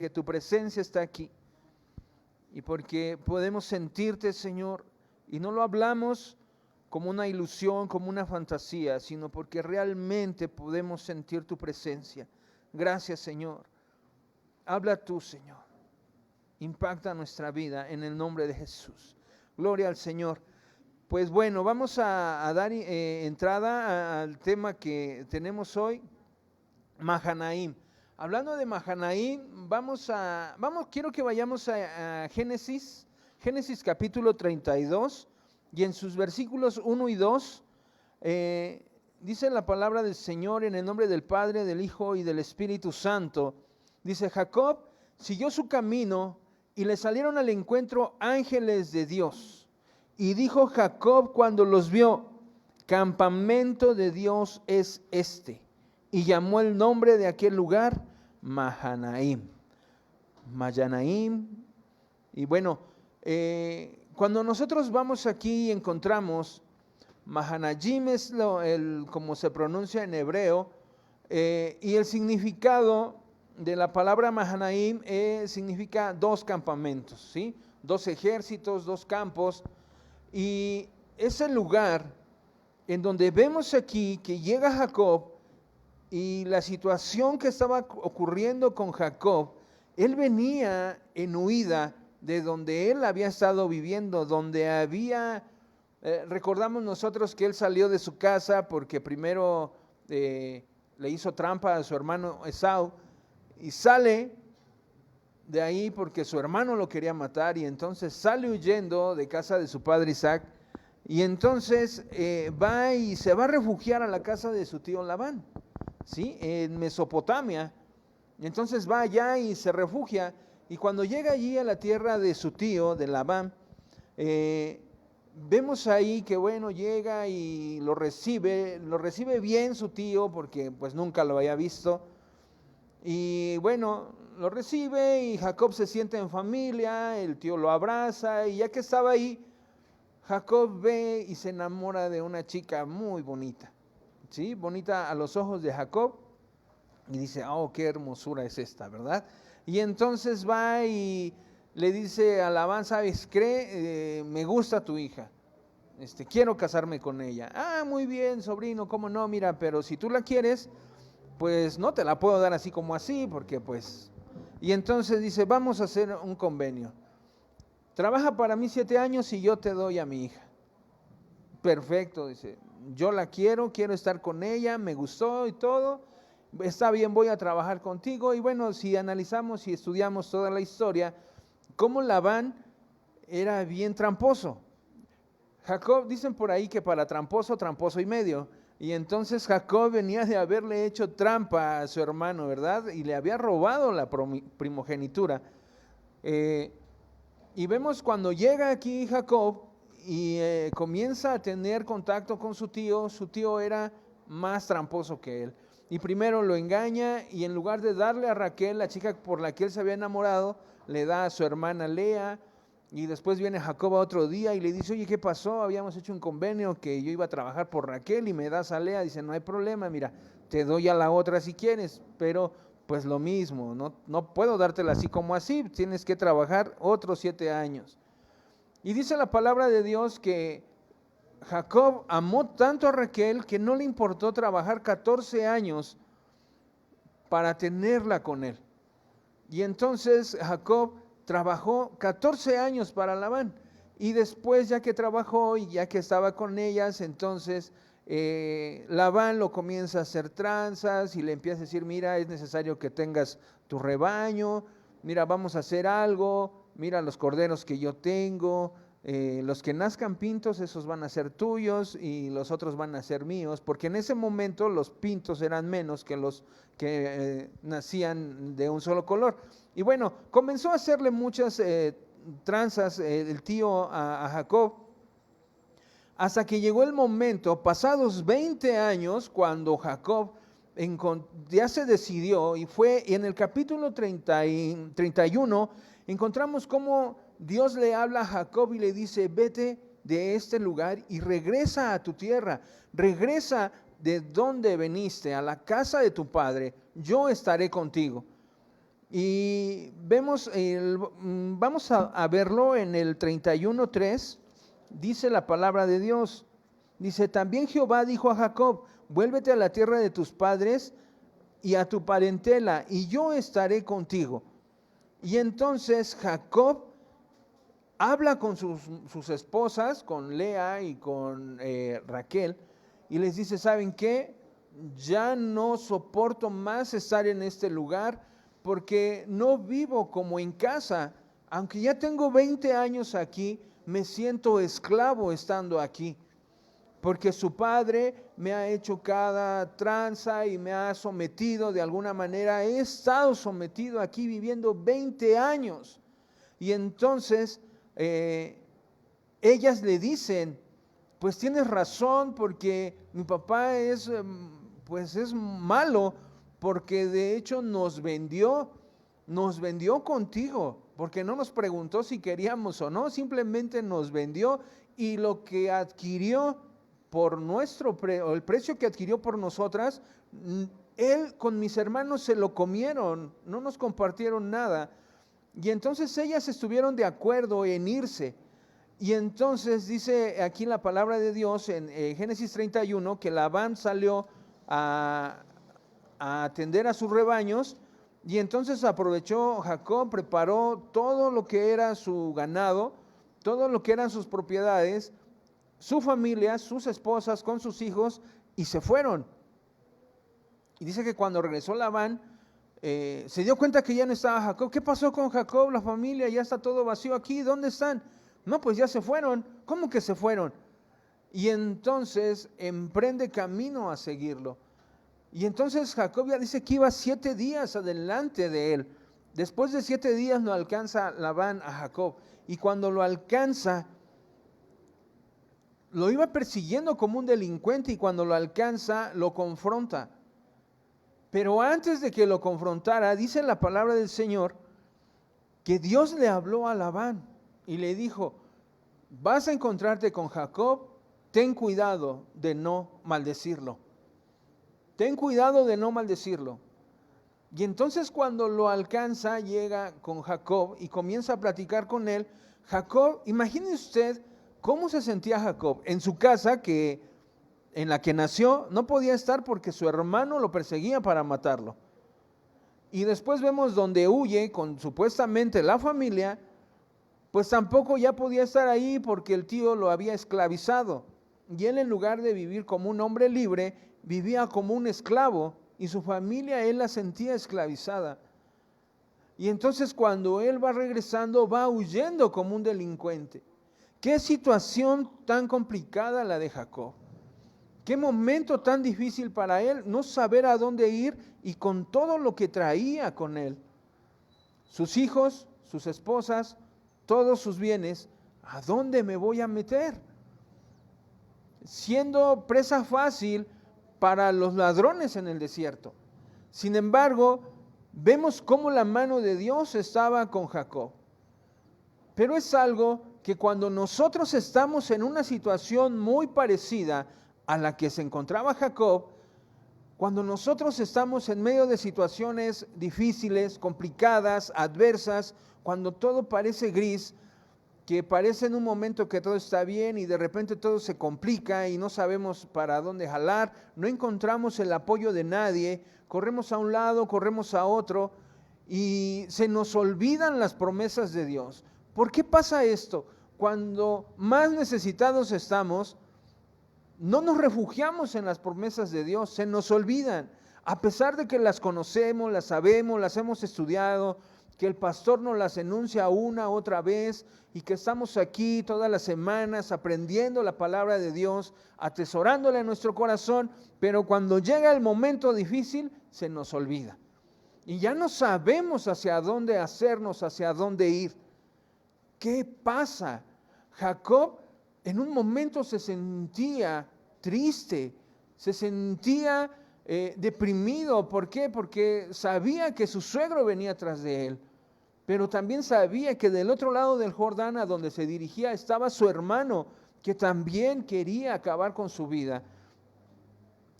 que tu presencia está aquí y porque podemos sentirte, Señor, y no lo hablamos como una ilusión, como una fantasía, sino porque realmente podemos sentir tu presencia. Gracias, Señor. Habla tú, Señor. Impacta nuestra vida en el nombre de Jesús. Gloria al Señor. Pues bueno, vamos a dar entrada al tema que tenemos hoy, Mahanaim. Hablando de Mahanaim, quiero que vayamos a Génesis capítulo 32, y en sus versículos 1 y 2, dice la palabra del Señor en el nombre del Padre, del Hijo y del Espíritu Santo. Dice: Jacob siguió su camino y le salieron al encuentro ángeles de Dios. Y dijo Jacob cuando los vio: campamento de Dios es este. Y llamó el nombre de aquel lugar Mahanaim. Mahanaim. Y bueno, cuando nosotros vamos aquí y encontramos Mahanaim, es como se pronuncia en hebreo, y el significado de la palabra Mahanaim significa dos campamentos, ¿sí? Dos ejércitos, dos campos, y es el lugar en donde vemos aquí que llega Jacob. Y la situación que estaba ocurriendo con Jacob, él venía en huida de donde él había estado viviendo, donde recordamos nosotros que él salió de su casa porque primero le hizo trampa a su hermano Esau, y sale de ahí porque su hermano lo quería matar, y entonces sale huyendo de casa de su padre Isaac, y entonces va y se va a refugiar a la casa de su tío Labán, ¿sí? En Mesopotamia. Entonces va allá y se refugia, y cuando llega allí a la tierra de su tío, de Labán, vemos ahí que bueno, llega y lo recibe bien su tío, porque pues nunca lo había visto, y bueno, lo recibe y Jacob se siente en familia, el tío lo abraza, y ya que estaba ahí, Jacob ve y se enamora de una chica muy bonita, ¿sí? Bonita a los ojos de Jacob, y dice: oh, qué hermosura es esta, ¿verdad? Y entonces va y le dice a Labán: ¿sabes qué? Me gusta tu hija, quiero casarme con ella. Ah, muy bien, sobrino, cómo no, mira, pero si tú la quieres, pues no te la puedo dar así como así, porque pues... Y entonces dice: vamos a hacer un convenio. Trabaja para mí 7 años y yo te doy a mi hija. Perfecto, dice, yo la quiero estar con ella, me gustó y todo, está bien, voy a trabajar contigo. Y bueno, si analizamos y estudiamos toda la historia, cómo Labán era bien tramposo. Jacob, dicen por ahí que para tramposo, tramposo y medio. Y entonces Jacob venía de haberle hecho trampa a su hermano, ¿verdad? Y le había robado la primogenitura. Y vemos cuando llega aquí Jacob y comienza a tener contacto con su tío era más tramposo que él. Y primero lo engaña, y en lugar de darle a Raquel, la chica por la que él se había enamorado, le da a su hermana Lea. Y después viene Jacob a otro día y le dice: oye, ¿qué pasó? Habíamos hecho un convenio que yo iba a trabajar por Raquel y me das a Lea. Dice: no hay problema, mira, te doy a la otra si quieres, pero pues lo mismo, no puedo dártela así como así, tienes que trabajar otros 7 años. Y dice la palabra de Dios que Jacob amó tanto a Raquel que no le importó trabajar 14 años para tenerla con él. Y entonces Jacob trabajó 14 años para Labán, y después, ya que trabajó y ya que estaba con ellas, entonces Labán lo comienza a hacer tranzas y le empieza a decir: mira, es necesario que tengas tu rebaño, mira, vamos a hacer algo, mira los corderos que yo tengo, los que nazcan pintos, esos van a ser tuyos y los otros van a ser míos, porque en ese momento los pintos eran menos que los que nacían de un solo color. Y bueno, comenzó a hacerle muchas tranzas el tío a Jacob, hasta que llegó el momento, pasados 20 años, cuando Jacob ya se decidió, y fue en el capítulo 31, encontramos cómo Dios le habla a Jacob y le dice: vete de este lugar y regresa a tu tierra, regresa de donde veniste, a la casa de tu padre, yo estaré contigo. Y vemos, vamos a verlo en el 31:3, dice la palabra de Dios. Dice, también Jehová dijo a Jacob, vuélvete a la tierra de tus padres y a tu parentela, y yo estaré contigo. Y entonces Jacob habla con sus esposas, con Lea y con Raquel, y les dice, ¿saben qué? Ya no soporto más estar en este lugar, porque no vivo como en casa. Aunque ya tengo 20 años aquí, me siento esclavo estando aquí, porque su padre me ha hecho cada tranza y me ha sometido de alguna manera. He estado sometido aquí viviendo 20 años. Y entonces ellas le dicen, pues tienes razón, porque mi papá pues es malo, porque de hecho nos vendió contigo, porque no nos preguntó si queríamos o no, simplemente nos vendió, y lo que adquirió por el precio que adquirió por nosotras, él con mis hermanos se lo comieron, no nos compartieron nada. Y entonces ellas estuvieron de acuerdo en irse. Y entonces dice aquí la palabra de Dios en Génesis 31 que Labán salió a atender a sus rebaños, y entonces aprovechó Jacob, preparó todo lo que era su ganado, todo lo que eran sus propiedades, su familia, sus esposas con sus hijos, y se fueron. Y dice que cuando regresó Labán, se dio cuenta que ya no estaba Jacob. ¿Qué pasó con Jacob? La familia ya está todo vacío aquí. ¿Dónde están? No, pues ya se fueron. ¿Cómo que se fueron? Y entonces emprende camino a seguirlo. Y entonces Jacob ya dice que iba 7 días adelante de él. Después de 7 días no alcanza Labán a Jacob. Y cuando lo alcanza, lo iba persiguiendo como un delincuente, y cuando lo alcanza, lo confronta. Pero antes de que lo confrontara, dice la palabra del Señor que Dios le habló a Labán y le dijo, vas a encontrarte con Jacob, ten cuidado de no maldecirlo. Ten cuidado de no maldecirlo. Y entonces cuando lo alcanza, llega con Jacob y comienza a platicar con él. Jacob, imagine usted cómo se sentía Jacob en su casa, en la que nació, no podía estar porque su hermano lo perseguía para matarlo. Y después vemos donde huye con supuestamente la familia, pues tampoco ya podía estar ahí porque el tío lo había esclavizado. Y él, en lugar de vivir como un hombre libre, vivía como un esclavo, y su familia él la sentía esclavizada. Y entonces cuando él va regresando, va huyendo como un delincuente. Qué situación tan complicada la de Jacob. Qué momento tan difícil para él, no saber a dónde ir, y con todo lo que traía con él. Sus hijos, sus esposas, todos sus bienes, ¿a dónde me voy a meter? Siendo presa fácil para los ladrones en el desierto. Sin embargo, vemos cómo la mano de Dios estaba con Jacob. Pero es algo que cuando nosotros estamos en una situación muy parecida a la que se encontraba Jacob, cuando nosotros estamos en medio de situaciones difíciles, complicadas, adversas, cuando todo parece gris, que parece en un momento que todo está bien y de repente todo se complica y no sabemos para dónde jalar, no encontramos el apoyo de nadie, corremos a un lado, corremos a otro, y se nos olvidan las promesas de Dios. ¿Por qué pasa esto? Cuando más necesitados estamos, no nos refugiamos en las promesas de Dios, se nos olvidan, a pesar de que las conocemos, las sabemos, las hemos estudiado, que el pastor nos las enuncia otra vez, y que estamos aquí todas las semanas aprendiendo la palabra de Dios, atesorándola en nuestro corazón, pero cuando llega el momento difícil se nos olvida. Y ya no sabemos hacia dónde hacernos, hacia dónde ir. ¿Qué pasa? Jacob en un momento se sentía triste, se sentía deprimido. ¿Por qué? Porque sabía que su suegro venía tras de él, pero también sabía que del otro lado del Jordán, a donde se dirigía, estaba su hermano, que también quería acabar con su vida.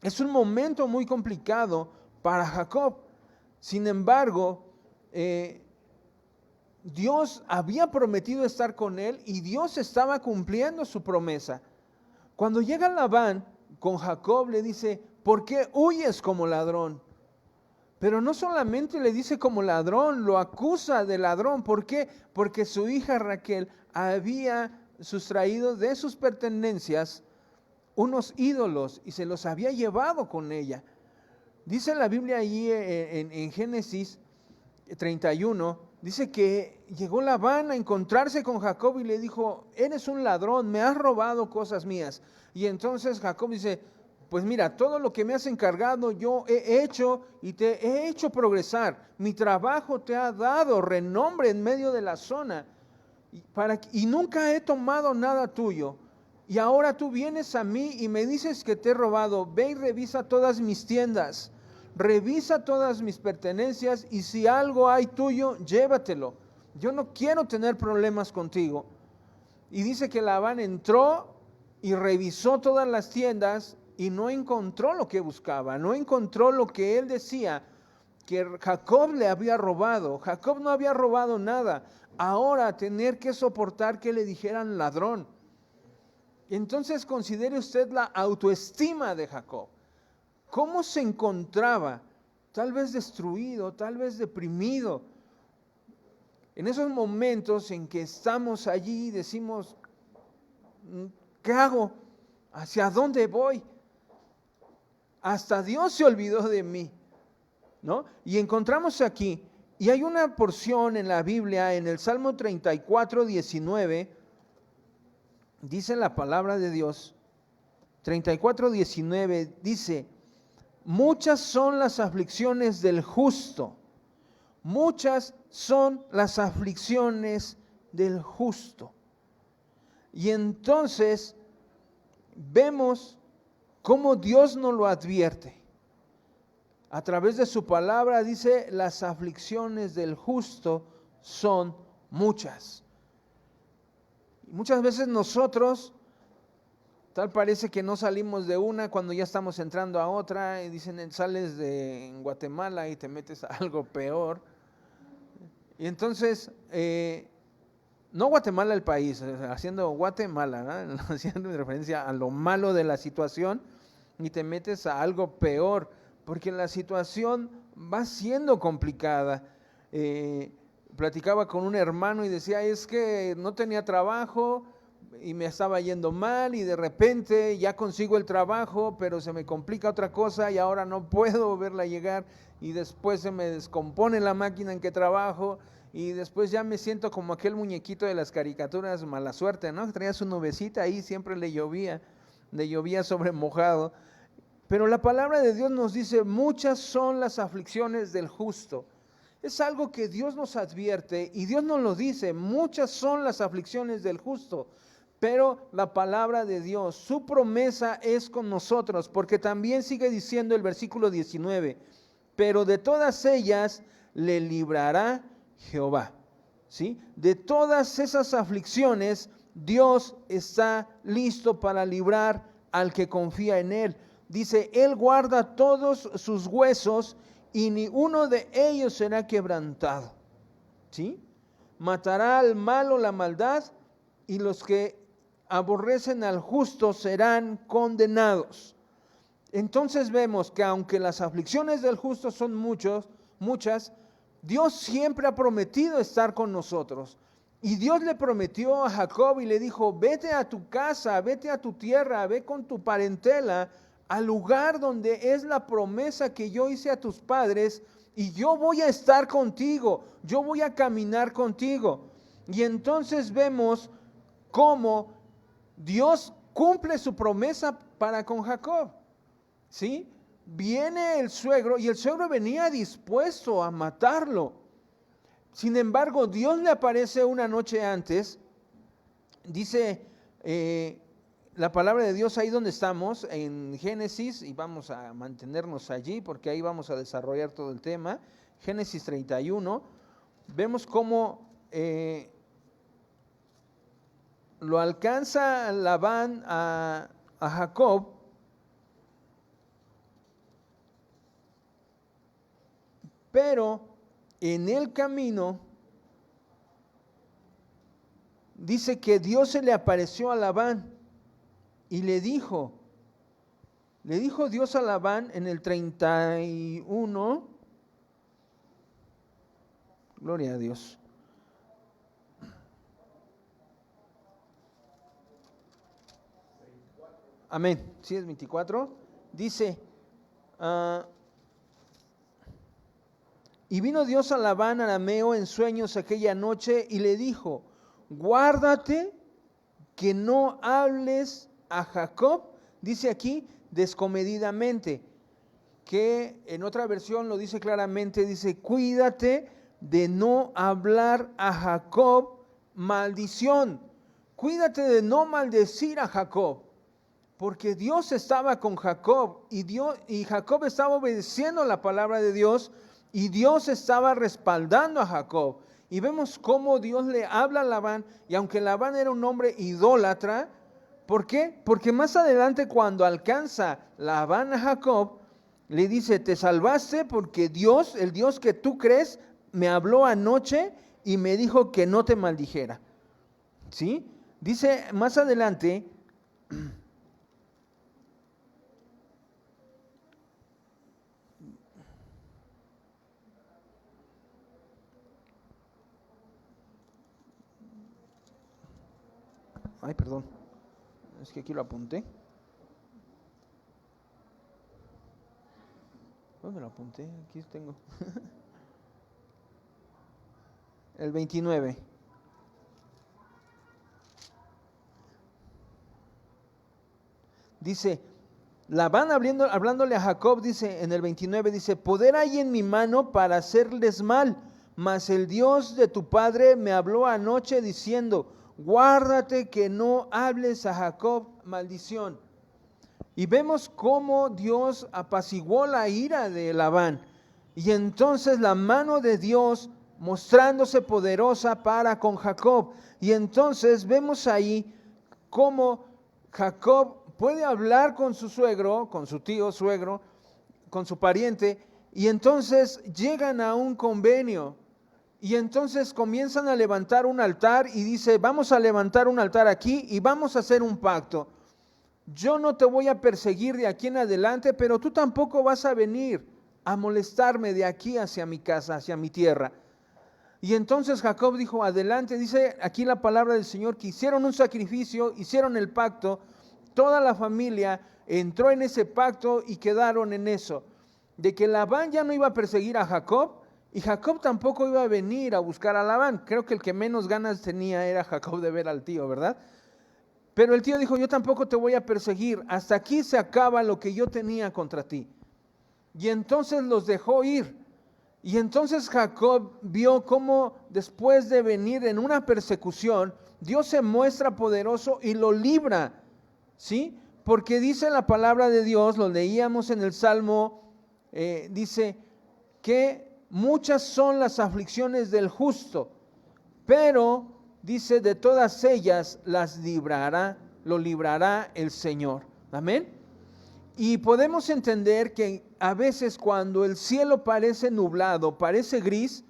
Es un momento muy complicado para Jacob. Sin embargo, Dios había prometido estar con él y Dios estaba cumpliendo su promesa. Cuando llega Labán con Jacob le dice, ¿por qué huyes como ladrón? Pero no solamente le dice como ladrón, lo acusa de ladrón. ¿Por qué? Porque su hija Raquel había sustraído de sus pertenencias unos ídolos y se los había llevado con ella. Dice la Biblia allí en Génesis 31, dice que llegó Labán a encontrarse con Jacob y le dijo, eres un ladrón, me has robado cosas mías. Y entonces Jacob dice, pues mira, todo lo que me has encargado yo he hecho y te he hecho progresar. Mi trabajo te ha dado renombre en medio de la zona y nunca he tomado nada tuyo. Y ahora tú vienes a mí y me dices que te he robado. Ve y revisa todas mis tiendas, revisa todas mis pertenencias y si algo hay tuyo, llévatelo. Yo no quiero tener problemas contigo. Y dice que Labán entró y revisó todas las tiendas y no encontró lo que buscaba, no encontró lo que él decía que Jacob le había robado. Jacob no había robado nada. Ahora tener que soportar que le dijeran ladrón. Entonces considere usted la autoestima de Jacob. ¿Cómo se encontraba? Tal vez destruido, tal vez deprimido. En esos momentos en que estamos allí y decimos, ¿qué hago? ¿Hacia dónde voy? Hasta Dios se olvidó de mí, ¿no? Y encontramos aquí, y hay una porción en la Biblia, en el Salmo 34, 19, dice la palabra de Dios, 34, 19, dice, muchas son las aflicciones del justo, muchas son las aflicciones del justo. Y entonces vemos cómo Dios nos lo advierte. A través de su palabra dice, las aflicciones del justo son muchas. Y muchas veces nosotros, tal parece que no salimos de una cuando ya estamos entrando a otra, y dicen, sales de Guatemala y te metes a algo peor. Y entonces, no Guatemala el país, haciendo Guatemala, ¿no? Haciendo referencia a lo malo de la situación, y te metes a algo peor, porque la situación va siendo complicada. Platicaba con un hermano y decía, es que no tenía trabajo y me estaba yendo mal y de repente ya consigo el trabajo, pero se me complica otra cosa y ahora no puedo verla llegar y después se me descompone la máquina en que trabajo y después ya me siento como aquel muñequito de las caricaturas mala suerte, ¿no? Que traía su nubecita ahí, siempre le llovía sobre mojado. Pero la palabra de Dios nos dice, muchas son las aflicciones del justo. Es algo que Dios nos advierte y Dios nos lo dice, muchas son las aflicciones del justo. Pero la palabra de Dios, su promesa es con nosotros, porque también sigue diciendo el versículo 19, pero de todas ellas le librará Jehová. ¿Sí? De todas esas aflicciones, Dios está listo para librar al que confía en Él. Dice, Él guarda todos sus huesos y ni uno de ellos será quebrantado. ¿Sí? Matará al malo la maldad y los que aborrecen al justo serán condenados. Entonces vemos que aunque las aflicciones del justo son muchas, Dios siempre ha prometido estar con nosotros. Y Dios le prometió a Jacob y le dijo, vete a tu casa, vete a tu tierra, ve con tu parentela al lugar donde es la promesa que yo hice a tus padres y yo voy a estar contigo, yo voy a caminar contigo. Y entonces vemos cómo Dios cumple su promesa para con Jacob. ¿Sí? Viene el suegro y el suegro venía dispuesto a matarlo. Sin embargo, Dios le aparece una noche antes, dice la palabra de Dios ahí donde estamos, en Génesis, y vamos a mantenernos allí porque ahí vamos a desarrollar todo el tema. Génesis 31, vemos cómo lo alcanza Labán a Jacob, pero en el camino, dice que Dios se le apareció a Labán y le dijo Dios a Labán en el 31, gloria a Dios. Amén. Sí, es 24. Dice, y vino Dios a Labán arameo en sueños aquella noche y le dijo, guárdate que no hables a Jacob, dice aquí, descomedidamente, que en otra versión lo dice claramente, dice, cuídate de no hablar a Jacob maldición, cuídate de no maldecir a Jacob, porque Dios estaba con Jacob y Jacob estaba obedeciendo la palabra de Dios y Dios estaba respaldando a Jacob. Y vemos cómo Dios le habla a Labán, y aunque Labán era un hombre idólatra, ¿por qué? Porque más adelante cuando alcanza Labán a Jacob, le dice, te salvaste porque Dios, el Dios que tú crees, me habló anoche y me dijo que no te maldijera. ¿Sí? Dice más adelante, ay, perdón, es que aquí lo apunté. ¿Dónde lo apunté? Aquí tengo. El 29. Dice, Labán hablándole a Jacob, dice en el 29, dice, poder hay en mi mano para hacerles mal, mas el Dios de tu padre me habló anoche diciendo, guárdate que no hables a Jacob maldición. Y vemos cómo Dios apaciguó la ira de Labán. Y entonces la mano de Dios mostrándose poderosa para con Jacob. Y entonces vemos ahí cómo Jacob puede hablar con su suegro, con su tío suegro, con su pariente, y entonces llegan a un convenio. Y entonces comienzan a levantar un altar y dice, vamos a levantar un altar aquí y vamos a hacer un pacto. Yo no te voy a perseguir de aquí en adelante, pero tú tampoco vas a venir a molestarme de aquí hacia mi casa, hacia mi tierra. Y entonces Jacob dijo, adelante, dice aquí la palabra del Señor, que hicieron un sacrificio, hicieron el pacto, toda la familia entró en ese pacto y quedaron en eso, de que Labán ya no iba a perseguir a Jacob, y Jacob tampoco iba a venir a buscar a Labán. Creo que el que menos ganas tenía era Jacob de ver al tío, ¿verdad? Pero el tío dijo, yo tampoco te voy a perseguir, hasta aquí se acaba lo que yo tenía contra ti. Y entonces los dejó ir. Y entonces Jacob vio cómo después de venir en una persecución, Dios se muestra poderoso y lo libra, ¿sí? Porque dice la palabra de Dios, lo leíamos en el Salmo, dice que muchas son las aflicciones del justo, pero dice, de todas ellas lo librará el Señor. Amén. Y podemos entender que a veces cuando el cielo parece nublado, parece gris,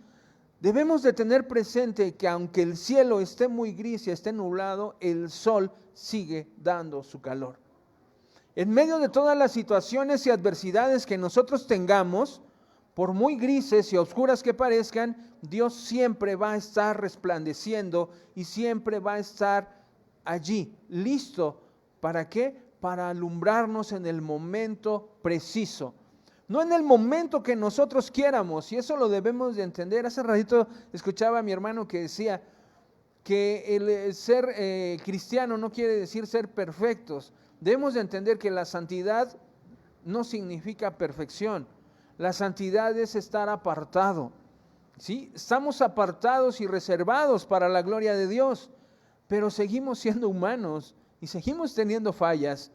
debemos de tener presente que aunque el cielo esté muy gris y esté nublado, el sol sigue dando su calor. En medio de todas las situaciones y adversidades que nosotros tengamos, por muy grises y oscuras que parezcan, Dios siempre va a estar resplandeciendo y siempre va a estar allí, listo. ¿Para qué? Para alumbrarnos en el momento preciso. No en el momento que nosotros quieramos, y eso lo debemos de entender. Hace ratito escuchaba a mi hermano que decía que el ser cristiano no quiere decir ser perfectos. Debemos de entender que la santidad no significa perfección. La santidad es estar apartado, ¿sí? Estamos apartados y reservados para la gloria de Dios, pero seguimos siendo humanos y seguimos teniendo fallas.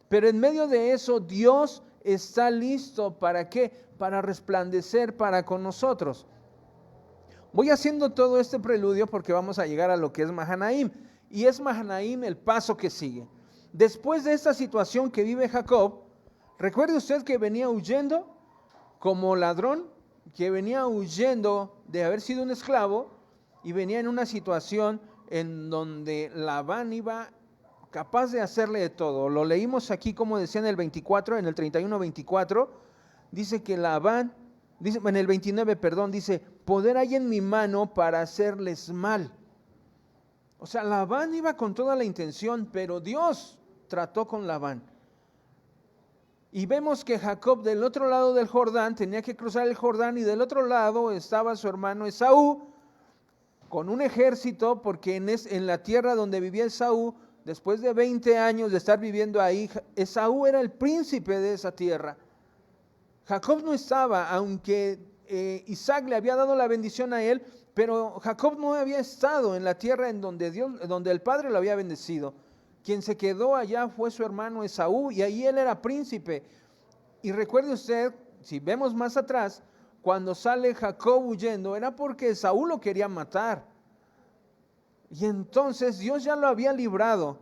Pero en medio de eso, Dios está listo, ¿para qué? Para resplandecer para con nosotros. Voy haciendo todo este preludio porque vamos a llegar a lo que es Mahanaim. Y es Mahanaim el paso que sigue. Después de esta situación que vive Jacob, recuerde usted que venía huyendo como ladrón que venía huyendo de haber sido un esclavo y venía en una situación en donde Labán iba capaz de hacerle de todo. Lo leímos aquí, como decía en el 24, en el 31-24, dice que Labán, dice, en el 29, perdón, dice, poder hay en mi mano para hacerles mal. O sea, Labán iba con toda la intención, pero Dios trató con Labán. Y vemos que Jacob del otro lado del Jordán tenía que cruzar el Jordán y del otro lado estaba su hermano Esaú con un ejército, porque en la tierra donde vivía Esaú, después de 20 años de estar viviendo ahí, Esaú era el príncipe de esa tierra. Jacob no estaba, aunque Isaac le había dado la bendición a él, pero Jacob no había estado en la tierra en donde el padre lo había bendecido. Quien se quedó allá fue su hermano Esaú, y ahí él era príncipe. Y recuerde usted, si vemos más atrás, cuando sale Jacob huyendo, era porque Esaú lo quería matar. Y entonces Dios ya lo había librado.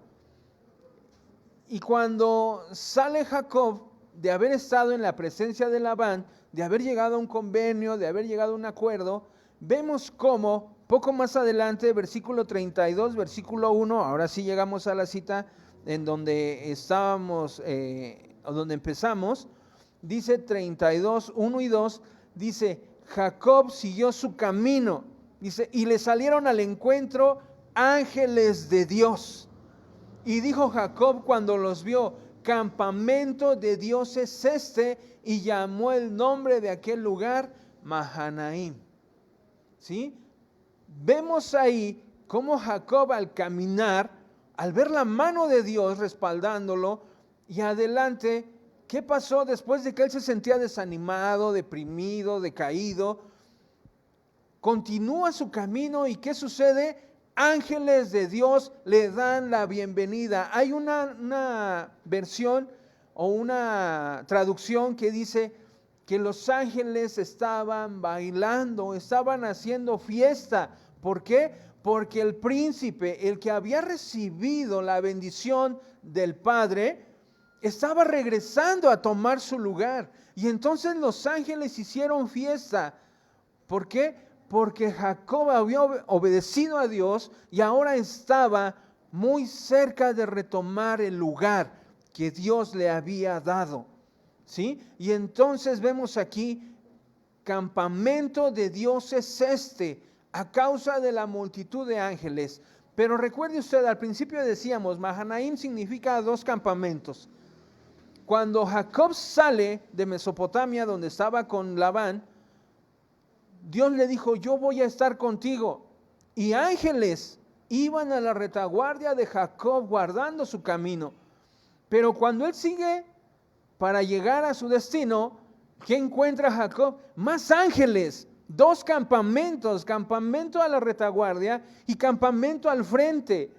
Y cuando sale Jacob de haber estado en la presencia de Labán, de haber llegado a un convenio, de haber llegado a un acuerdo, vemos cómo poco más adelante, versículo 32, versículo 1, ahora sí llegamos a la cita en donde estábamos, donde empezamos, dice 32, 1 y 2, dice, Jacob siguió su camino, dice, y le salieron al encuentro ángeles de Dios. Y dijo Jacob cuando los vio, campamento de Dios es este, y llamó el nombre de aquel lugar Mahanaim. ¿Sí? Vemos ahí cómo Jacob al caminar, al ver la mano de Dios respaldándolo, y adelante, ¿qué pasó después de que él se sentía desanimado, deprimido, decaído? Continúa su camino y ¿qué sucede? Ángeles de Dios le dan la bienvenida. Hay una versión o una traducción que dice que los ángeles estaban bailando, estaban haciendo fiesta. ¿Por qué? Porque el príncipe, el que había recibido la bendición del Padre, estaba regresando a tomar su lugar. Y entonces los ángeles hicieron fiesta. ¿Por qué? Porque Jacob había obedecido a Dios y ahora estaba muy cerca de retomar el lugar que Dios le había dado. ¿Sí? Y entonces vemos aquí, campamento de Dios es este, a causa de la multitud de ángeles. Pero recuerde usted, al principio decíamos, Mahanaim significa 2 campamentos. Cuando Jacob sale de Mesopotamia, donde estaba con Labán, Dios le dijo, yo voy a estar contigo. Y ángeles iban a la retaguardia de Jacob guardando su camino. Pero cuando él sigue para llegar a su destino, ¿qué encuentra Jacob? Más ángeles, 2 campamentos, campamento a la retaguardia y campamento al frente.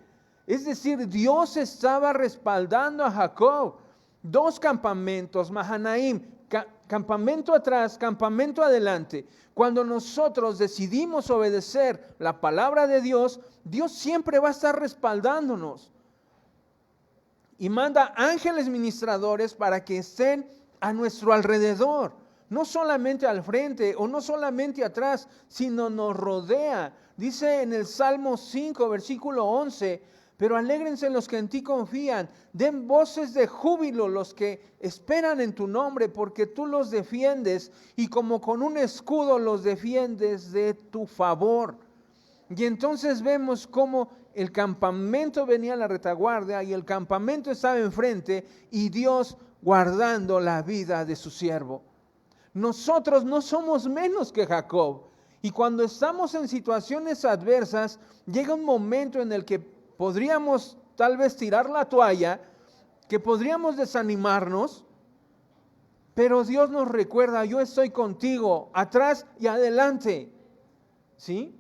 Es decir, Dios estaba respaldando a Jacob. 2 campamentos, Mahanaim, campamento atrás, campamento adelante. Cuando nosotros decidimos obedecer la palabra de Dios, Dios siempre va a estar respaldándonos. Y manda ángeles ministradores para que estén a nuestro alrededor. No solamente al frente o no solamente atrás, sino nos rodea. Dice en el Salmo 5, versículo 11, pero alégrense los que en ti confían, den voces de júbilo los que esperan en tu nombre, porque tú los defiendes y como con un escudo los defiendes de tu favor. Y entonces vemos cómo el campamento venía a la retaguardia y el campamento estaba enfrente y Dios guardando la vida de su siervo. Nosotros no somos menos que Jacob. Y cuando estamos en situaciones adversas, llega un momento en el que podríamos tal vez tirar la toalla, que podríamos desanimarnos, pero Dios nos recuerda, yo estoy contigo, atrás y adelante. ¿Sí?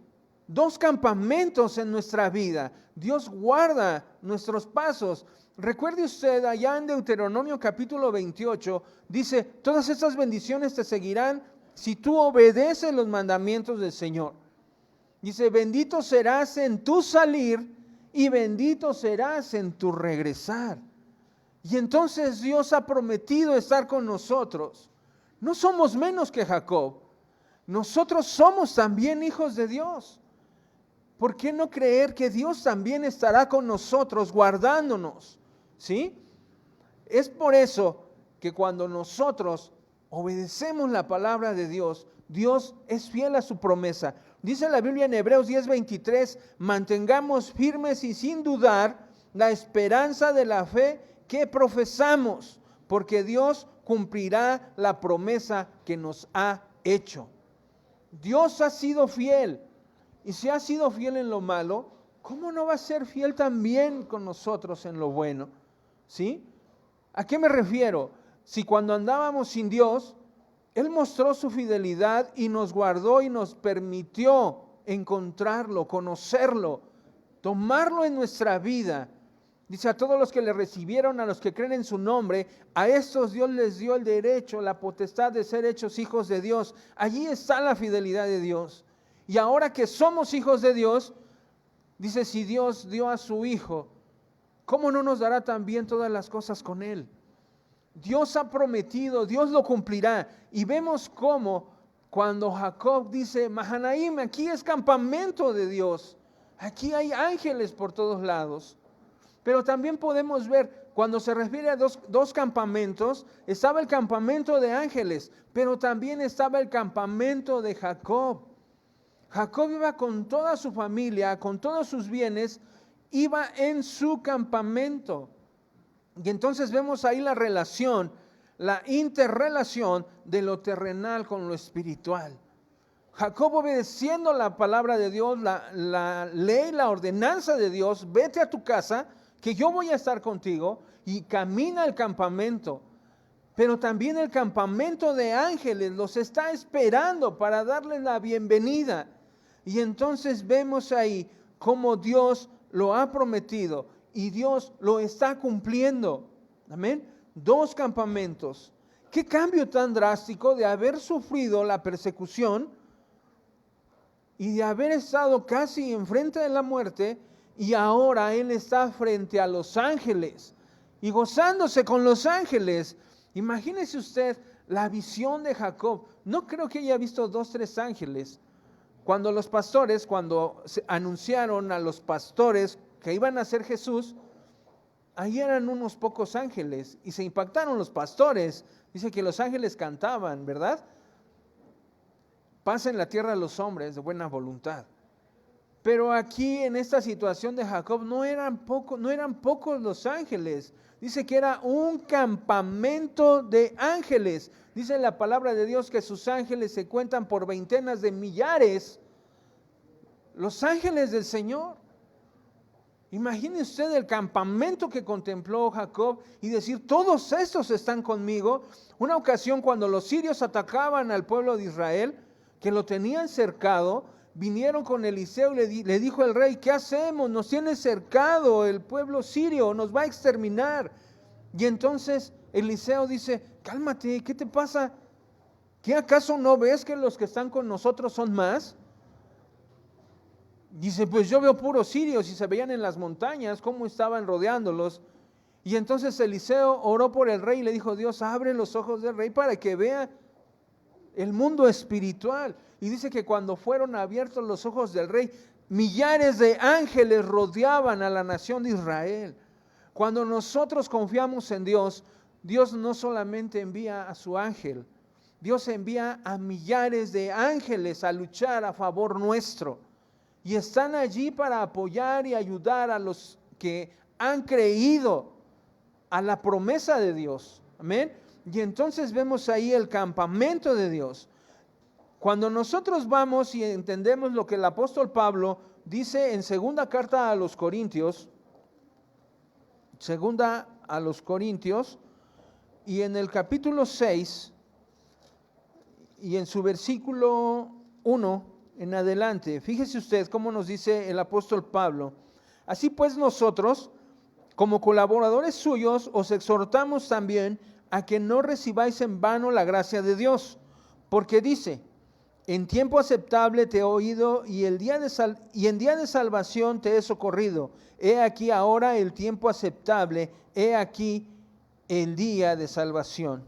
2 campamentos en nuestra vida. Dios guarda nuestros pasos. Recuerde usted, allá en Deuteronomio capítulo 28, dice, todas estas bendiciones te seguirán si tú obedeces los mandamientos del Señor. Dice, bendito serás en tu salir y bendito serás en tu regresar. Y entonces Dios ha prometido estar con nosotros. No somos menos que Jacob. nosotros somos también hijos de Dios. ¿Por qué no creer que Dios también estará con nosotros guardándonos? ¿Sí? Es por eso que cuando nosotros obedecemos la palabra de Dios, Dios es fiel a su promesa. Dice la Biblia en Hebreos 10:23, mantengamos firmes y sin dudar la esperanza de la fe que profesamos, porque Dios cumplirá la promesa que nos ha hecho. Dios ha sido fiel, y si ha sido fiel en lo malo, ¿cómo no va a ser fiel también con nosotros en lo bueno? ¿Sí? ¿A qué me refiero? Si cuando andábamos sin Dios, Él mostró su fidelidad y nos guardó y nos permitió encontrarlo, conocerlo, tomarlo en nuestra vida. Dice, a todos los que le recibieron, a los que creen en su nombre, a estos Dios les dio el derecho, la potestad de ser hechos hijos de Dios. Allí está la fidelidad de Dios. Y ahora que somos hijos de Dios, dice, si Dios dio a su Hijo, ¿cómo no nos dará también todas las cosas con Él? Dios ha prometido, Dios lo cumplirá. Y vemos cómo cuando Jacob dice, Mahanaim, aquí es campamento de Dios. Aquí hay ángeles por todos lados. Pero también podemos ver, cuando se refiere a dos campamentos, estaba el campamento de ángeles, pero también estaba el campamento de Jacob. Jacob iba con toda su familia, con todos sus bienes, iba en su campamento. Y entonces vemos ahí la relación, la interrelación de lo terrenal con lo espiritual. Jacob, obedeciendo la palabra de Dios, la ley, la ordenanza de Dios, vete a tu casa, que yo voy a estar contigo, y camina al campamento. Pero también el campamento de ángeles los está esperando para darles la bienvenida. Y entonces vemos ahí cómo Dios lo ha prometido y Dios lo está cumpliendo. Amén. 2 campamentos. Qué cambio tan drástico de haber sufrido la persecución y de haber estado casi enfrente de la muerte, y ahora Él está frente a los ángeles y gozándose con los ángeles. Imagínese usted la visión de Jacob. No creo que haya visto 2, 3 ángeles. Cuando los pastores, cuando anunciaron a los pastores que iban a ser Jesús, ahí eran unos pocos ángeles y se impactaron los pastores. Dice que los ángeles cantaban, ¿verdad? Paz en la tierra a los hombres de buena voluntad. Pero aquí en esta situación de Jacob no eran pocos los ángeles. Dice que era un campamento de ángeles. Dice la palabra de Dios que sus ángeles se cuentan por veintenas de millares. Los ángeles del Señor. Imagine usted el campamento que contempló Jacob y decir, todos estos están conmigo. Una ocasión cuando los sirios atacaban al pueblo de Israel, que lo tenían cercado, vinieron con Eliseo y le dijo el rey, ¿qué hacemos? Nos tiene cercado el pueblo sirio, nos va a exterminar. Y entonces Eliseo dice, cálmate, ¿qué te pasa? ¿Qué acaso no ves que los que están con nosotros son más? Dice, pues yo veo puros sirios, y se veían en las montañas cómo estaban rodeándolos. Y entonces Eliseo oró por el rey y le dijo, Dios, abre los ojos del rey para que vea el mundo espiritual. Y dice que cuando fueron abiertos los ojos del rey, millares de ángeles rodeaban a la nación de Israel. Cuando nosotros confiamos en Dios, Dios no solamente envía a su ángel, Dios envía a millares de ángeles a luchar a favor nuestro. Y están allí para apoyar y ayudar a los que han creído a la promesa de Dios. Amén. Y entonces vemos ahí el campamento de Dios. Cuando nosotros vamos y entendemos lo que el apóstol Pablo dice en segunda carta a los Corintios, y en el capítulo 6, y en su versículo 1 en adelante, fíjese usted cómo nos dice el apóstol Pablo. Así pues nosotros, como colaboradores suyos, os exhortamos también a que no recibáis en vano la gracia de Dios, porque dice, en tiempo aceptable te he oído y en día de salvación te he socorrido. He aquí ahora el tiempo aceptable, he aquí el día de salvación.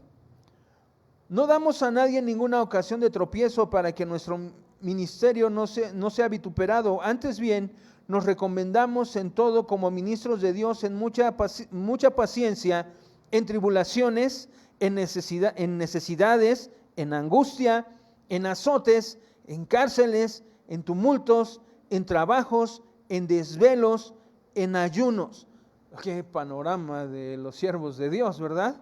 No damos a nadie ninguna ocasión de tropiezo para que nuestro ministerio no sea vituperado. Antes bien, nos recomendamos en todo como ministros de Dios en mucha paciencia, en tribulaciones, en necesidades, en angustia, en azotes, en cárceles, en tumultos, en trabajos, en desvelos, en ayunos. Qué panorama de los siervos de Dios, ¿verdad?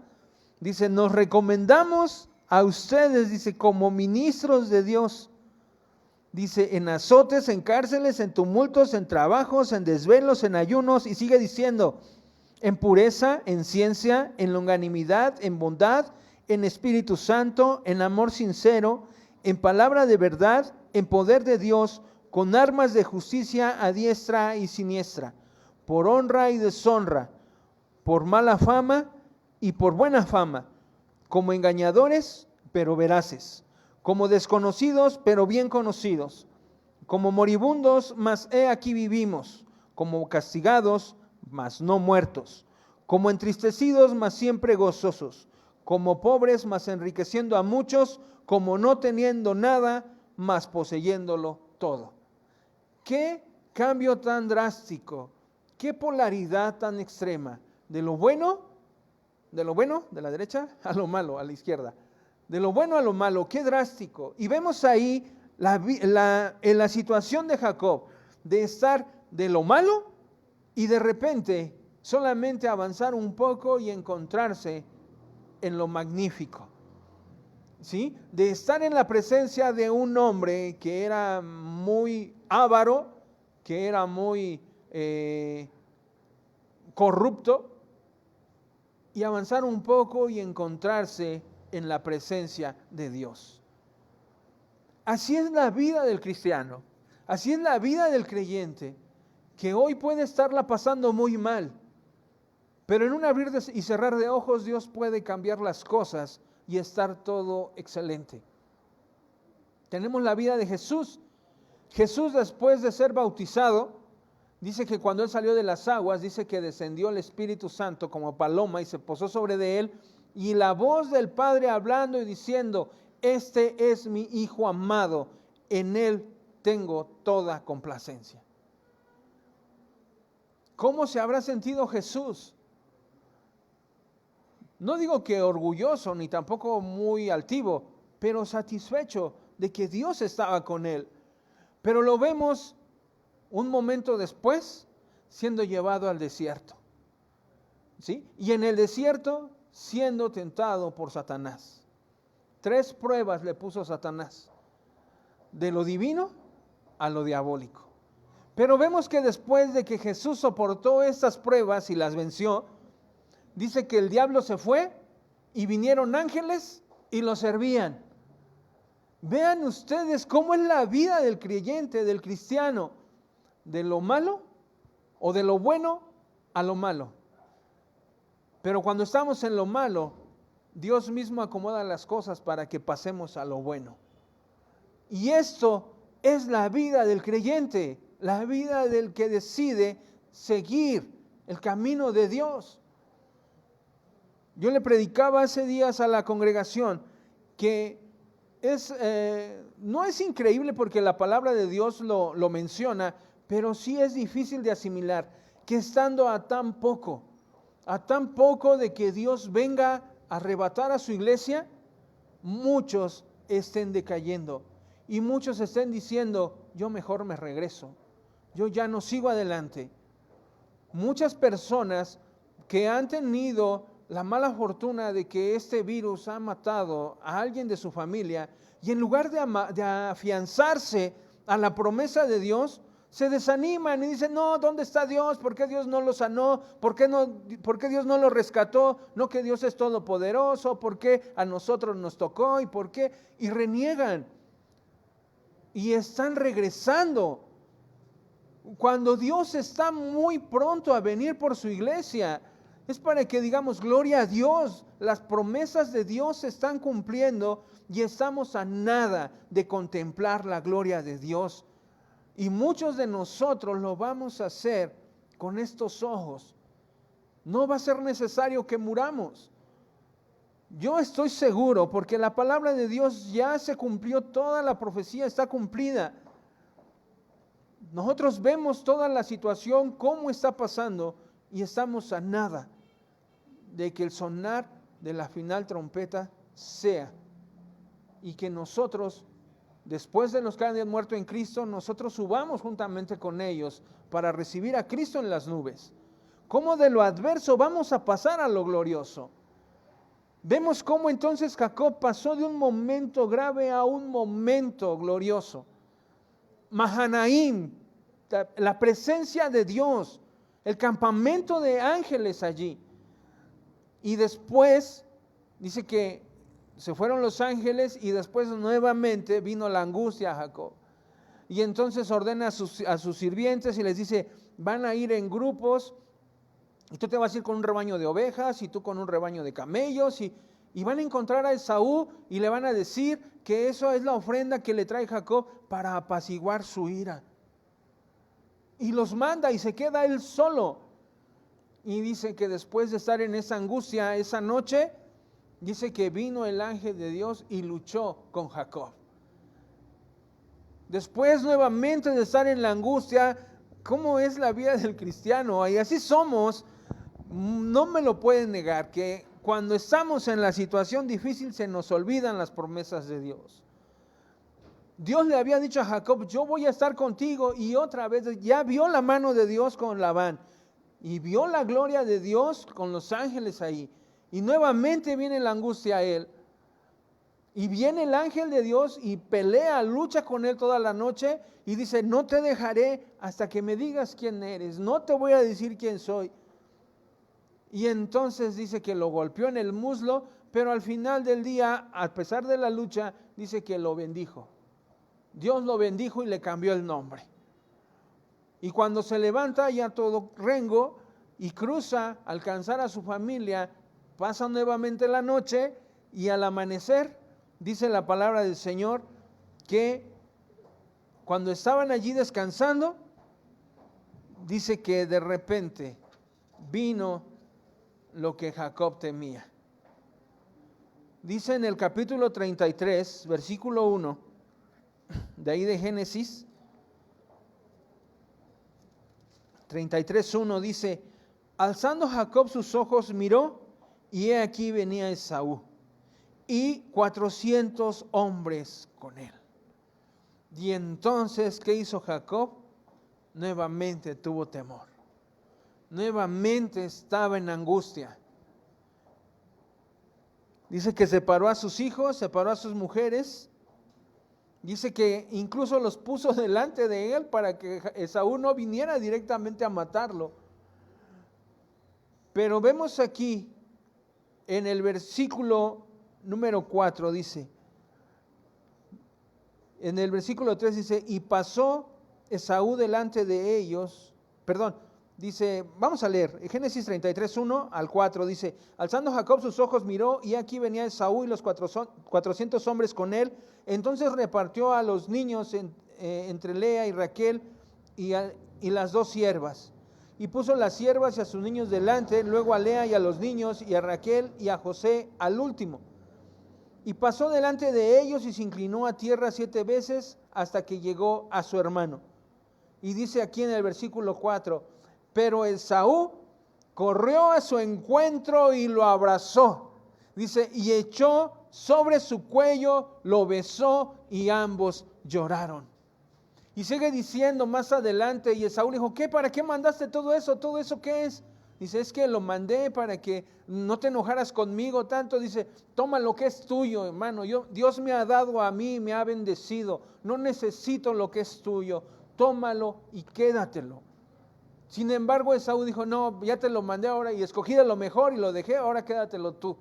Dice, nos recomendamos a ustedes, dice, como ministros de Dios. Dice, en azotes, en cárceles, en tumultos, en trabajos, en desvelos, en ayunos, y sigue diciendo, en pureza, en ciencia, en longanimidad, en bondad, en Espíritu Santo, en amor sincero, en palabra de verdad, en poder de Dios, con armas de justicia a diestra y siniestra, por honra y deshonra, por mala fama y por buena fama, como engañadores, pero veraces, como desconocidos, pero bien conocidos, como moribundos, mas he aquí vivimos, como castigados, mas no muertos, como entristecidos, mas siempre gozosos, como pobres, mas enriqueciendo a muchos, como no teniendo nada, mas poseyéndolo todo. ¿Qué cambio tan drástico? ¿Qué polaridad tan extrema? De lo bueno, de la derecha, a lo malo, a la izquierda. De lo bueno a lo malo, qué drástico. Y vemos ahí en la situación de Jacob, de estar de lo malo y de repente solamente avanzar un poco y encontrarse en lo magnífico. ¿Sí? De estar en la presencia de un hombre que era muy avaro, que era muy corrupto, y avanzar un poco y encontrarse en la presencia de Dios. Así es la vida del cristiano, así es la vida del creyente, que hoy puede estarla pasando muy mal, pero en un abrir y cerrar de ojos Dios puede cambiar las cosas y estar todo excelente. Tenemos la vida de Jesús. Jesús, después de ser bautizado, dice que cuando Él salió de las aguas, dice que descendió el Espíritu Santo como paloma y se posó sobre de Él, y la voz del Padre hablando y diciendo, este es mi Hijo amado, en Él tengo toda complacencia. ¿Cómo se habrá sentido Jesús? No digo que orgulloso, ni tampoco muy altivo, pero satisfecho de que Dios estaba con Él. Pero lo vemos un momento después siendo llevado al desierto, ¿sí? Y en el desierto siendo tentado por Satanás. 3 pruebas le puso Satanás, de lo divino a lo diabólico. Pero vemos que después de que Jesús soportó estas pruebas y las venció, dice que el diablo se fue y vinieron ángeles y lo servían. Vean ustedes cómo es la vida del creyente, del cristiano, de lo malo o de lo bueno a lo malo. Pero cuando estamos en lo malo, Dios mismo acomoda las cosas para que pasemos a lo bueno. Y esto es la vida del creyente, la vida del que decide seguir el camino de Dios. Yo le predicaba hace días a la congregación que no es increíble porque la palabra de Dios lo menciona, pero sí es difícil de asimilar que estando a tan poco de que Dios venga a arrebatar a su iglesia, muchos estén decayendo y muchos estén diciendo, yo mejor me regreso, yo ya no sigo adelante. Muchas personas que han tenido la mala fortuna de que este virus ha matado a alguien de su familia y en lugar de afianzarse a la promesa de Dios, se desaniman y dicen, no, ¿dónde está Dios? ¿Por qué Dios no lo sanó? ¿Por qué Dios no lo rescató? ¿No que Dios es todopoderoso? ¿Por qué a nosotros nos tocó? ¿Y por qué? Y reniegan y están regresando cuando Dios está muy pronto a venir por su iglesia. Es para que digamos, gloria a Dios, las promesas de Dios se están cumpliendo y estamos a nada de contemplar la gloria de Dios. Y muchos de nosotros lo vamos a hacer con estos ojos. No va a ser necesario que muramos. Yo estoy seguro, porque la palabra de Dios ya se cumplió, toda la profecía está cumplida. Nosotros vemos toda la situación, cómo está pasando, y estamos a nada de que el sonar de la final trompeta sea, y que nosotros, después de los que han muerto en Cristo, nosotros subamos juntamente con ellos para recibir a Cristo en las nubes. ¿Cómo de lo adverso vamos a pasar a lo glorioso? Vemos cómo entonces Jacob pasó de un momento grave a un momento glorioso. Mahanaim, la presencia de Dios, el campamento de ángeles allí. Y después, dice que se fueron los ángeles y después nuevamente vino la angustia a Jacob. Y entonces ordena a sus sirvientes y les dice, van a ir en grupos, y tú te vas a ir con un rebaño de ovejas y tú con un rebaño de camellos, y van a encontrar a Esaú y le van a decir que eso es la ofrenda que le trae Jacob para apaciguar su ira. Y los manda y se queda él solo. Y dice que después de estar en esa angustia esa noche, dice que vino el ángel de Dios y luchó con Jacob. Después nuevamente de estar en la angustia, ¿cómo es la vida del cristiano? Y así somos, no me lo pueden negar, que cuando estamos en la situación difícil se nos olvidan las promesas de Dios. Dios le había dicho a Jacob, yo voy a estar contigo, y otra vez ya vio la mano de Dios con Labán, y vio la gloria de Dios con los ángeles ahí, y nuevamente viene la angustia a él, y viene el ángel de Dios y pelea, lucha con él toda la noche, y dice, no te dejaré hasta que me digas quién eres, no te voy a decir quién soy. Y entonces dice que lo golpeó en el muslo, pero al final del día, a pesar de la lucha, dice que lo bendijo. Dios lo bendijo y le cambió el nombre. Y cuando se levanta ya todo rengo y cruza a alcanzar a su familia, pasa nuevamente la noche y al amanecer, dice la palabra del Señor, que cuando estaban allí descansando, dice que de repente vino lo que Jacob temía. Dice en el capítulo 33, versículo 1, de ahí de Génesis 33:1 dice, alzando Jacob sus ojos miró, y he aquí venía Esaú, y 400 hombres con él. Y entonces, ¿qué hizo Jacob? Nuevamente tuvo temor. Nuevamente estaba en angustia. Dice que separó a sus hijos, separó a sus mujeres. Dice que incluso los puso delante de él para que Esaú no viniera directamente a matarlo. Pero vemos aquí en el versículo número 4, dice, en el versículo 3 dice, y pasó Esaú delante de ellos, dice, vamos a leer, Génesis 33, 1 al 4, dice, alzando Jacob sus ojos miró, y aquí venía Esaú y los 400 hombres con él. Entonces repartió a los niños entre Lea y Raquel y las dos siervas. Y puso las siervas y a sus niños delante, luego a Lea y a los niños, y a Raquel y a José al último. Y pasó delante de ellos y se inclinó a tierra 7 veces hasta que llegó a su hermano. Y dice aquí en el versículo 4, pero Esaú corrió a su encuentro y lo abrazó. Dice, y echó sobre su cuello, lo besó y ambos lloraron. Y sigue diciendo más adelante, y Esaú dijo, ¿qué? ¿Para qué mandaste todo eso? ¿Todo eso qué es? Dice, es que lo mandé para que no te enojaras conmigo tanto. Dice, toma lo que es tuyo, hermano. Dios me ha dado a mí, me ha bendecido. No necesito lo que es tuyo. Tómalo y quédatelo. Sin embargo, Esaú dijo, no, ya te lo mandé ahora y escogí de lo mejor y lo dejé, ahora quédatelo tú.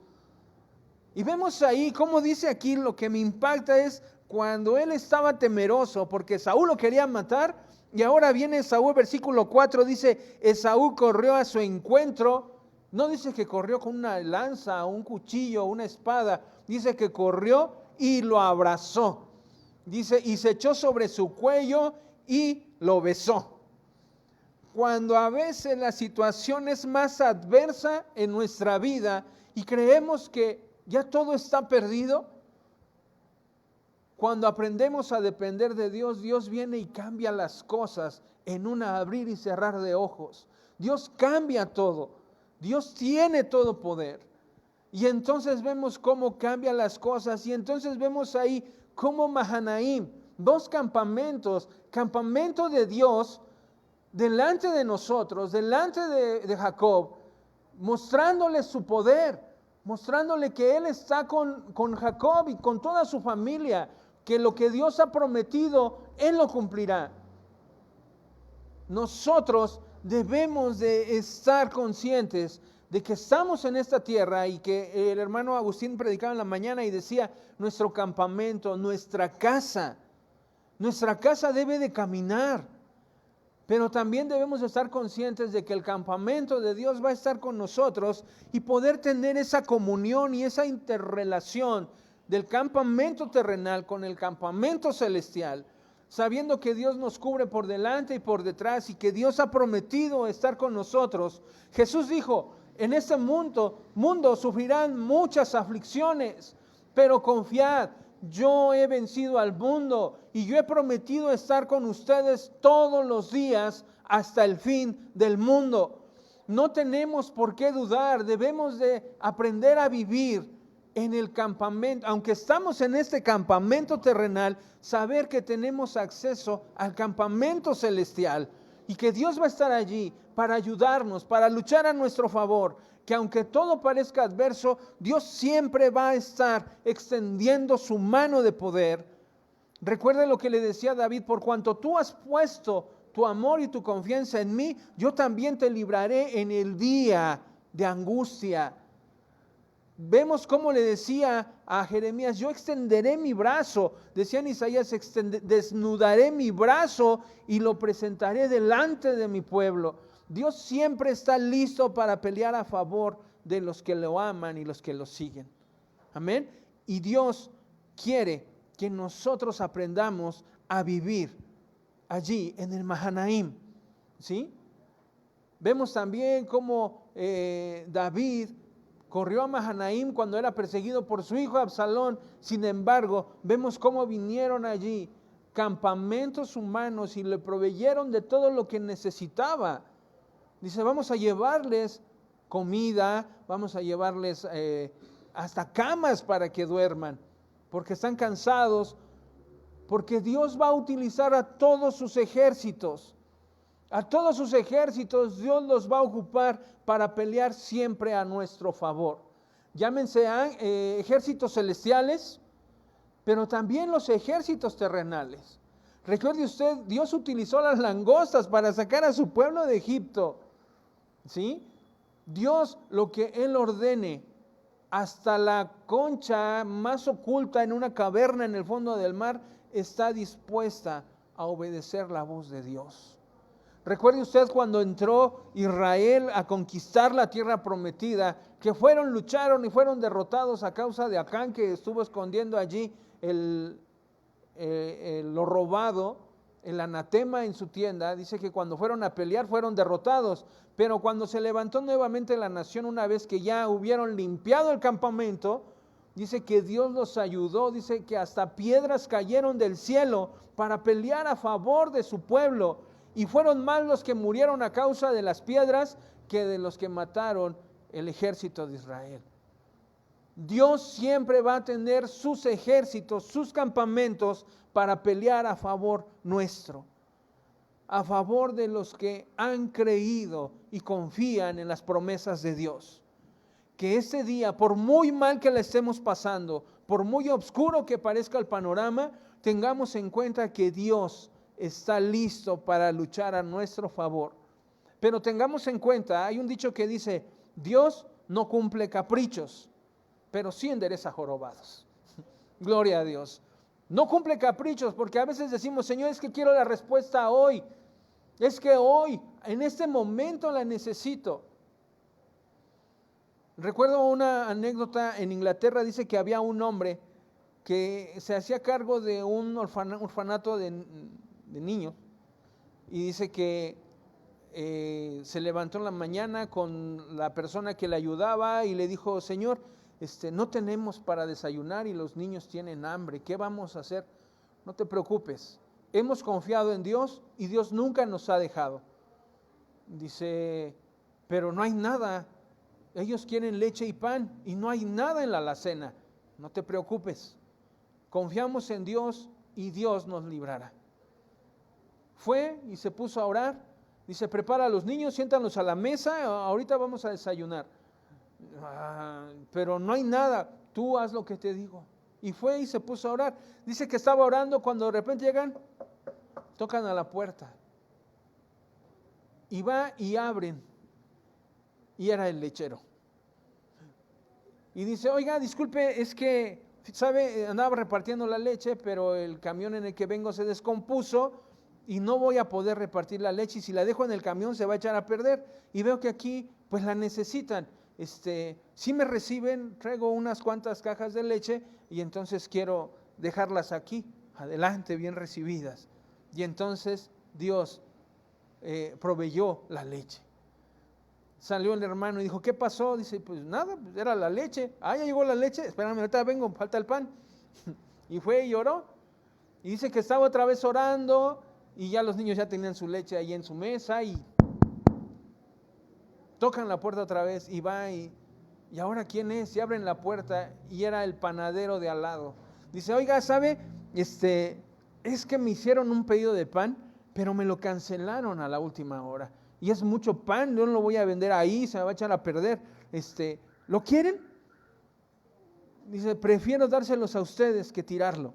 Y vemos ahí, como dice aquí, lo que me impacta es cuando él estaba temeroso, porque Saúl lo quería matar, y ahora viene Esaú, versículo 4, dice, Esaú corrió a su encuentro, no dice que corrió con una lanza, un cuchillo, una espada, dice que corrió y lo abrazó, dice, y se echó sobre su cuello y lo besó. Cuando a veces la situación es más adversa en nuestra vida y creemos que ya todo está perdido. Cuando aprendemos a depender de Dios, Dios viene y cambia las cosas en un abrir y cerrar de ojos. Dios cambia todo. Dios tiene todo poder. Y entonces vemos cómo cambia las cosas. Y entonces vemos ahí cómo Mahanaim, dos campamentos, campamento de Dios delante de nosotros, delante de Jacob, mostrándole su poder, mostrándole que Él está con Jacob y con toda su familia, que lo que Dios ha prometido, Él lo cumplirá. Nosotros debemos de estar conscientes de que estamos en esta tierra y que el hermano Agustín predicaba en la mañana y decía, nuestro campamento, nuestra casa debe de caminar. Pero también debemos estar conscientes de que el campamento de Dios va a estar con nosotros y poder tener esa comunión y esa interrelación del campamento terrenal con el campamento celestial, sabiendo que Dios nos cubre por delante y por detrás y que Dios ha prometido estar con nosotros. Jesús dijo, en este mundo sufrirán muchas aflicciones, pero confiad, yo he vencido al mundo y yo he prometido estar con ustedes todos los días hasta el fin del mundo. No tenemos por qué dudar, debemos de aprender a vivir en el campamento, aunque estamos en este campamento terrenal, saber que tenemos acceso al campamento celestial y que Dios va a estar allí para ayudarnos, para luchar a nuestro favor, que aunque todo parezca adverso, Dios siempre va a estar extendiendo su mano de poder. Recuerde lo que le decía David, por cuanto tú has puesto tu amor y tu confianza en mí, yo también te libraré en el día de angustia. Vemos cómo le decía a Jeremías, yo extenderé mi brazo, decía en Isaías, desnudaré mi brazo y lo presentaré delante de mi pueblo. Dios siempre está listo para pelear a favor de los que lo aman y los que lo siguen. Amén. Y Dios quiere que nosotros aprendamos a vivir allí en el Mahanaim. ¿Sí? Vemos también cómo David corrió a Mahanaim cuando era perseguido por su hijo Absalón. Sin embargo, vemos cómo vinieron allí campamentos humanos y le proveyeron de todo lo que necesitaba. Dice, vamos a llevarles comida, vamos a llevarles hasta camas para que duerman, porque están cansados, porque Dios va a utilizar a todos sus ejércitos. A todos sus ejércitos Dios los va a ocupar para pelear siempre a nuestro favor. Llámense ejércitos celestiales, pero también los ejércitos terrenales. Recuerde usted, Dios utilizó las langostas para sacar a su pueblo de Egipto. ¿Sí? Dios, lo que Él ordene, hasta la concha más oculta en una caverna en el fondo del mar, está dispuesta a obedecer la voz de Dios. Recuerde usted cuando entró Israel a conquistar la tierra prometida, que lucharon y fueron derrotados a causa de Acán, que estuvo escondiendo allí lo robado, el anatema en su tienda. Dice que cuando fueron a pelear fueron derrotados, pero cuando se levantó nuevamente la nación, una vez que ya hubieron limpiado el campamento, dice que Dios los ayudó, dice que hasta piedras cayeron del cielo para pelear a favor de su pueblo, y fueron más los que murieron a causa de las piedras que de los que mataron el ejército de Israel. Dios siempre va a tener sus ejércitos, sus campamentos para pelear a favor nuestro, a favor de los que han creído y confían en las promesas de Dios. Que este día, por muy mal que la estemos pasando, por muy oscuro que parezca el panorama, tengamos en cuenta que Dios está listo para luchar a nuestro favor. Pero tengamos en cuenta, hay un dicho que dice, Dios no cumple caprichos, pero sí endereza jorobados. Gloria a Dios. No cumple caprichos, porque a veces decimos, Señor, es que quiero la respuesta hoy. Es que hoy, en este momento la necesito. Recuerdo una anécdota en Inglaterra, dice que había un hombre que se hacía cargo de un orfanato de niños, y dice que se levantó en la mañana con la persona que le ayudaba y le dijo, Señor, no tenemos para desayunar y los niños tienen hambre, ¿qué vamos a hacer? No te preocupes, hemos confiado en Dios y Dios nunca nos ha dejado. Dice, pero no hay nada, ellos quieren leche y pan y no hay nada en la alacena. No te preocupes, confiamos en Dios y Dios nos librará. Fue y se puso a orar. Dice, prepara a los niños, siéntanos a la mesa, ahorita vamos a desayunar. Pero no hay nada, tú haz lo que te digo. Y fue y se puso a orar. Dice que estaba orando cuando de repente llegan, tocan a la puerta. Y va y abren. Y era el lechero. Y dice, oiga, disculpe, es que, ¿sabe? Andaba repartiendo la leche, pero el camión en el que vengo se descompuso y no voy a poder repartir la leche, y si la dejo en el camión se va a echar a perder, y veo que aquí pues la necesitan, si me reciben, traigo unas cuantas cajas de leche y entonces quiero dejarlas aquí, adelante, bien recibidas. Y entonces Dios proveyó la leche. Salió el hermano y dijo, ¿qué pasó? Dice, pues nada, pues era la leche. Ya llegó la leche, espérame, ahorita vengo, falta el pan. Y fue y oró, y dice que estaba otra vez orando, y ya los niños ya tenían su leche ahí en su mesa, y tocan la puerta otra vez, y va, y ahora ¿quién es? Y abren la puerta, y era el panadero de al lado. Dice, oiga, ¿sabe? Es que me hicieron un pedido de pan, pero me lo cancelaron a la última hora. Y es mucho pan, yo no lo voy a vender ahí, se me va a echar a perder. ¿Lo quieren? Dice, prefiero dárselos a ustedes que tirarlo.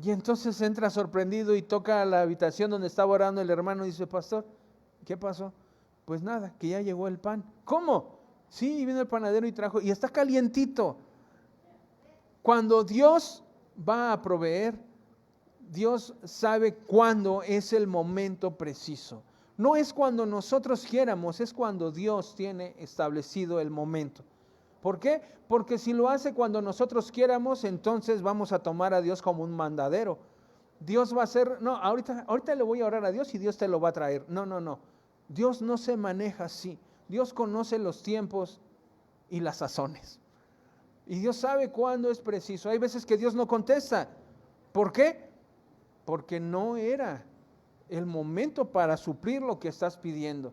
Y entonces entra sorprendido y toca a la habitación donde estaba orando el hermano y dice, pastor, ¿qué pasó? Pues nada, que ya llegó el pan. ¿Cómo? Sí, vino el panadero y trajo, y está calientito. Cuando Dios va a proveer, Dios sabe cuándo es el momento preciso. No es cuando nosotros quieramos, es cuando Dios tiene establecido el momento. ¿Por qué? Porque si lo hace cuando nosotros quieramos, entonces vamos a tomar a Dios como un mandadero. Dios va a hacer, no, ahorita le voy a orar a Dios y Dios te lo va a traer. No. Dios no se maneja así. Dios conoce los tiempos y las sazones. Y Dios sabe cuándo es preciso. Hay veces que Dios no contesta. ¿Por qué? Porque no era el momento para suplir lo que estás pidiendo.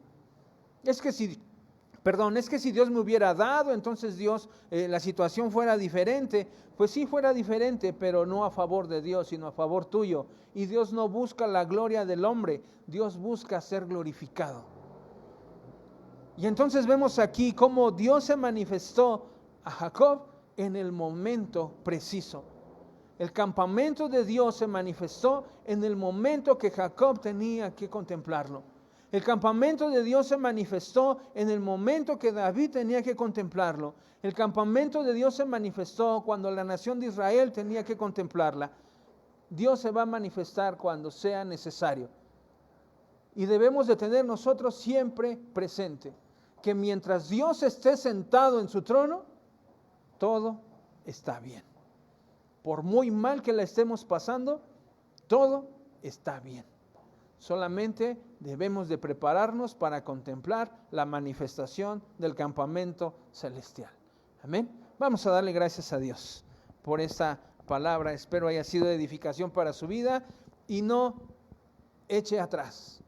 Es que si Dios me hubiera dado, entonces Dios, la situación fuera diferente. Pues sí fuera diferente, pero no a favor de Dios, sino a favor tuyo. Y Dios no busca la gloria del hombre, Dios busca ser glorificado. Y entonces vemos aquí cómo Dios se manifestó a Jacob en el momento preciso. El campamento de Dios se manifestó en el momento que Jacob tenía que contemplarlo. El campamento de Dios se manifestó en el momento que David tenía que contemplarlo. El campamento de Dios se manifestó cuando la nación de Israel tenía que contemplarla. Dios se va a manifestar cuando sea necesario. Y debemos de tener nosotros siempre presente que mientras Dios esté sentado en su trono, todo está bien. Por muy mal que la estemos pasando, todo está bien. Solamente debemos de prepararnos para contemplar la manifestación del campamento celestial. Amén. Vamos a darle gracias a Dios por esta palabra. Espero haya sido de edificación para su vida y no eche atrás.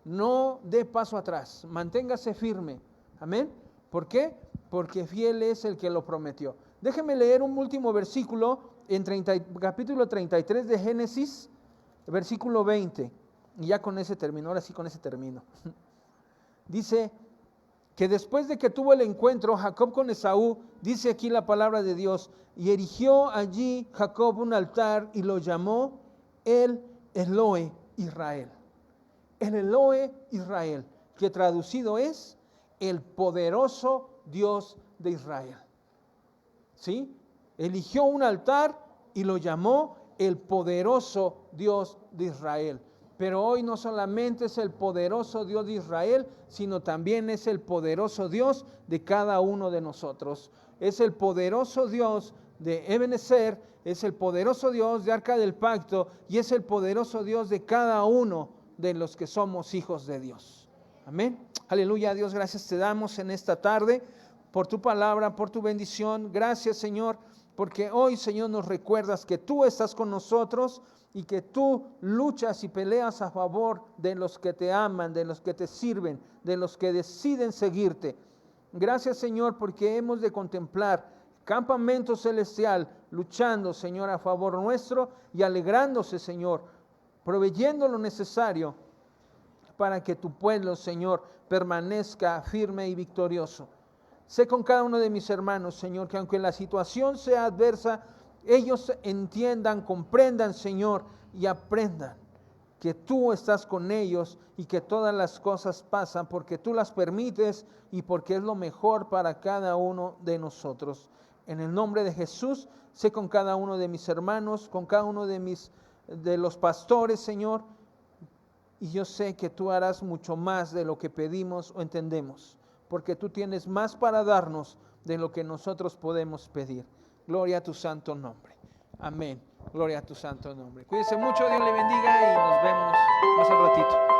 No dé paso atrás. Manténgase firme. Amén. ¿Por qué? Porque fiel es el que lo prometió. Déjeme leer un último versículo en capítulo 33 de Génesis, versículo 20. Y ya con ese termino, ahora sí con ese termino. Dice que después de que tuvo el encuentro Jacob con Esaú, dice aquí la palabra de Dios, y erigió allí Jacob un altar y lo llamó el Elohe Israel. El Elohe Israel, que traducido es el poderoso Dios de Israel. ¿Sí? Eligió un altar y lo llamó el poderoso Dios de Israel. Pero hoy no solamente es el poderoso Dios de Israel, sino también es el poderoso Dios de cada uno de nosotros. Es el poderoso Dios de Ebenezer, es el poderoso Dios de Arca del Pacto y es el poderoso Dios de cada uno de los que somos hijos de Dios. Amén. Aleluya, Dios, gracias te damos en esta tarde por tu palabra, por tu bendición. Gracias, Señor, porque hoy, Señor, nos recuerdas que tú estás con nosotros y que tú luchas y peleas a favor de los que te aman, de los que te sirven, de los que deciden seguirte. Gracias, Señor, porque hemos de contemplar campamento celestial, luchando, Señor, a favor nuestro y alegrándose, Señor, proveyendo lo necesario para que tu pueblo, Señor, permanezca firme y victorioso. Sé con cada uno de mis hermanos, Señor, que aunque la situación sea adversa, ellos entiendan, comprendan, Señor, y aprendan que tú estás con ellos y que todas las cosas pasan porque tú las permites y porque es lo mejor para cada uno de nosotros. En el nombre de Jesús, sé con cada uno de mis hermanos, con cada uno de los pastores, Señor, y yo sé que tú harás mucho más de lo que pedimos o entendemos, porque tú tienes más para darnos de lo que nosotros podemos pedir. Gloria a tu santo nombre. Amén. Gloria a tu santo nombre. Cuídese mucho, Dios le bendiga y nos vemos más al ratito.